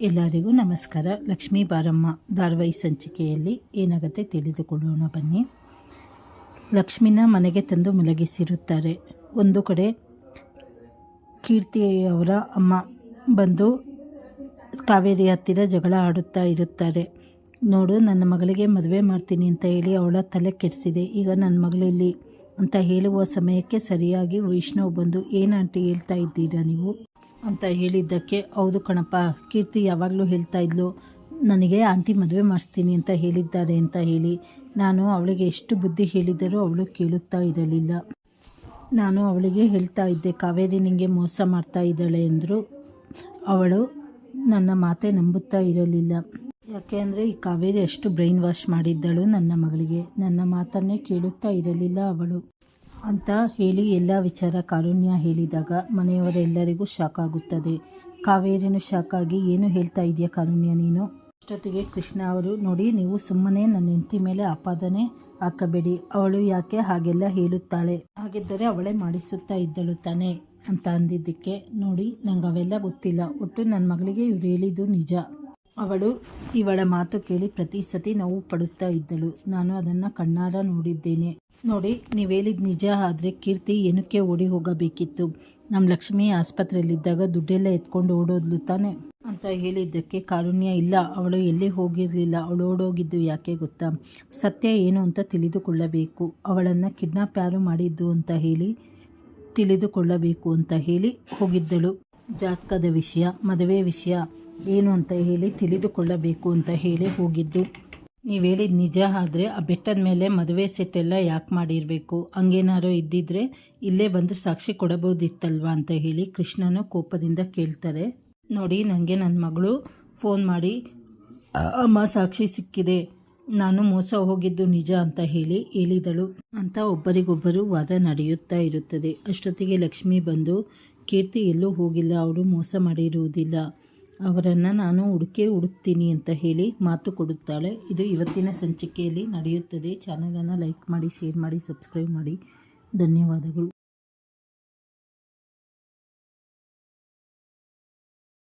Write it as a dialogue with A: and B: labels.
A: ಎಲ್ಲರಿಗೂ ನಮಸ್ಕಾರ. ಲಕ್ಷ್ಮೀ ಬಾರಮ್ಮ ಧಾರಾವಾಹಿ ಸಂಚಿಕೆಯಲ್ಲಿ ಏನಾಗುತ್ತೆ ತಿಳಿದುಕೊಳ್ಳೋಣ ಬನ್ನಿ. ಲಕ್ಷ್ಮಿನ ಮನೆಗೆ ತಂದು ಮಲಗಿಸಿರುತ್ತಾರೆ. ಒಂದು ಕಡೆ ಕೀರ್ತಿಯವರ ಅಮ್ಮ ಬಂದು ಕಾವೇರಿ ಹತ್ತಿರ ಜಗಳ ಆಡುತ್ತಾ ಇರುತ್ತಾರೆ. ನೋಡು, ನನ್ನ ಮಗಳಿಗೆ ಮದುವೆ ಮಾಡ್ತೀನಿ ಅಂತ ಹೇಳಿ ಅವಳ ತಲೆ ಕೆಡಿಸಿದೆ. ಈಗ ನನ್ನ ಮಗಳಲ್ಲಿ ಅಂತ ಹೇಳುವ ಸಮಯಕ್ಕೆ ಸರಿಯಾಗಿ ವೈಷ್ಣವ್ ಬಂದು ಏನು ಆಂಟಿ ಹೇಳ್ತಾ ಇದ್ದೀರಾ ನೀವು ಅಂತ ಹೇಳಿದ್ದಕ್ಕೆ, ಹೌದು ಕಣಪ್ಪ, ಕೀರ್ತಿ ಯಾವಾಗಲೂ ಹೇಳ್ತಾ ಇದ್ಲು ನನಗೆ ಆಂಟಿ ಮದುವೆ ಮಾಡಿಸ್ತೀನಿ ಅಂತ ಹೇಳಿದ್ದಾರೆ ಅಂತ ಹೇಳಿ. ನಾನು ಅವಳಿಗೆ ಎಷ್ಟು ಬುದ್ಧಿ ಹೇಳಿದರೂ ಅವಳು ಕೇಳುತ್ತಾ ಇರಲಿಲ್ಲ. ನಾನು ಅವಳಿಗೆ ಹೇಳ್ತಾ ಇದ್ದೆ ಕಾವೇರಿ ನಿಮಗೆ ಮೋಸ ಮಾಡ್ತಾ ಇದ್ದಾಳೆ ಎಂದರು. ಅವಳು ನನ್ನ ಮಾತೆ ನಂಬುತ್ತಾ ಇರಲಿಲ್ಲ. ಯಾಕೆ ಅಂದರೆ ಈ ಕಾವೇರಿ ಅಷ್ಟು ಬ್ರೈನ್ ವಾಶ್ ಮಾಡಿದ್ದಳು ನನ್ನ ಮಗಳಿಗೆ. ನನ್ನ ಮಾತನ್ನೇ ಕೇಳುತ್ತಾ ಇರಲಿಲ್ಲ ಅವಳು ಅಂತ ಹೇಳಿ ಎಲ್ಲ ವಿಚಾರ ಕಾರುಣ್ಯ ಹೇಳಿದಾಗ ಮನೆಯವರೆಲ್ಲರಿಗೂ ಶಾಕ್ ಆಗುತ್ತದೆ. ಕಾವೇರಿನೂ ಶಾಕ್ ಆಗಿ ಏನು ಹೇಳ್ತಾ ಇದೆಯಾ ಕಾರುಣ್ಯ ನೀನು? ಅಷ್ಟೊತ್ತಿಗೆ ಕೃಷ್ಣ ಅವರು, ನೋಡಿ, ನೀವು ಸುಮ್ಮನೆ ನನ್ನ ಹೆಂಡತಿ ಮೇಲೆ ಆಪಾದನೆ ಹಾಕಬೇಡಿ. ಅವಳು ಯಾಕೆ ಹಾಗೆಲ್ಲ ಹೇಳುತ್ತಾಳೆ? ಹಾಗಿದ್ದರೆ ಅವಳೇ ಮಾಡಿಸುತ್ತಾ ಇದ್ದಳು ತಾನೇ ಅಂತ ಅಂದಿದ್ದಕ್ಕೆ, ನೋಡಿ, ನಂಗೆ ಅವೆಲ್ಲ ಗೊತ್ತಿಲ್ಲ. ಒಟ್ಟು ನನ್ನ ಮಗಳಿಗೆ ಇವ್ರು ಹೇಳಿದ್ದು ನಿಜ. ಅವಳು ಇವಳ ಮಾತು ಕೇಳಿ ಪ್ರತಿ ಸತಿ ನೋವು ಪಡುತ್ತಾ ಇದ್ದಳು. ನಾನು ಅದನ್ನು ಕಣ್ಣಾರ ನೋಡಿದ್ದೇನೆ. ನೋಡಿ, ನೀವು ಹೇಳಿದ ನಿಜ ಆದರೆ ಕೀರ್ತಿ ಏನಕ್ಕೆ ಓಡಿ ಹೋಗಬೇಕಿತ್ತು? ನಮ್ಮ ಲಕ್ಷ್ಮಿ ಆಸ್ಪತ್ರೆಯಲ್ಲಿದ್ದಾಗ ದುಡ್ಡೆಲ್ಲ ಎತ್ಕೊಂಡು ಓಡೋದ್ಲು ತಾನೆ ಅಂತ ಹೇಳಿದ್ದಕ್ಕೆ ಕಾರುಣ್ಯ, ಇಲ್ಲ, ಅವಳು ಎಲ್ಲಿ ಹೋಗಿರಲಿಲ್ಲ. ಅವಳು ಓಡೋಗಿದ್ದು ಯಾಕೆ ಗೊತ್ತಾ? ಸತ್ಯ ಏನು ಅಂತ ತಿಳಿದುಕೊಳ್ಳಬೇಕು. ಅವಳನ್ನು ಕಿಡ್ನಾಪ್ ಯಾರು ಮಾಡಿದ್ದು ಅಂತ ಹೇಳಿ ತಿಳಿದುಕೊಳ್ಳಬೇಕು ಅಂತ ಹೇಳಿ ಹೋಗಿದ್ದಳು. ಜಾತಕದ ವಿಷಯ, ಮದುವೆ ವಿಷಯ ಏನು ಅಂತ ಹೇಳಿ ತಿಳಿದುಕೊಳ್ಳಬೇಕು ಅಂತ ಹೇಳಿ ಹೋಗಿದ್ದು. ನೀವು ಹೇಳಿದ ನಿಜ ಆದರೆ ಆ ಬೆಟ್ಟದ ಮೇಲೆ ಮದುವೆ ಸೆಟ್ ಎಲ್ಲ ಯಾಕೆ ಮಾಡಿರಬೇಕು? ಹಂಗೇನಾರು ಇದ್ದಿದ್ರೆ ಇಲ್ಲೇ ಬಂದು ಸಾಕ್ಷಿ ಕೊಡಬಹುದಿತ್ತಲ್ವಾ ಅಂತ ಹೇಳಿ ಕೃಷ್ಣನು ಕೋಪದಿಂದ ಕೇಳ್ತಾರೆ. ನೋಡಿ, ನನಗೆ ನನ್ನ ಮಗಳು ಫೋನ್ ಮಾಡಿ ಅಮ್ಮ ಸಾಕ್ಷಿ ಸಿಕ್ಕಿದೆ, ನಾನು ಮೋಸ ಹೋಗಿದ್ದು ನಿಜ ಅಂತ ಹೇಳಿದಳು ಅಂತ ಒಬ್ಬರಿಗೊಬ್ಬರು ವಾದ ನಡೆಯುತ್ತಾ ಇರುತ್ತದೆ. ಅಷ್ಟೊತ್ತಿಗೆ ಲಕ್ಷ್ಮಿ ಬಂದು, ಕೀರ್ತಿ ಎಲ್ಲೂ ಹೋಗಿಲ್ಲ, ಅವಳು ಮೋಸ ಮಾಡಿರುವುದಿಲ್ಲ, ಅವರನ್ನು ನಾನು ಹುಡುಕ್ತೀನಿ ಅಂತ ಹೇಳಿ ಮಾತು ಕೊಡುತ್ತಾಳೆ. ಇದು ಇವತ್ತಿನ ಸಂಚಿಕೆಯಲ್ಲಿ ನಡೆಯುತ್ತದೆ. ಚಾನಲನ್ನು ಲೈಕ್ ಮಾಡಿ, ಶೇರ್ ಮಾಡಿ, ಸಬ್ಸ್ಕ್ರೈಬ್ ಮಾಡಿ. ಧನ್ಯವಾದಗಳು.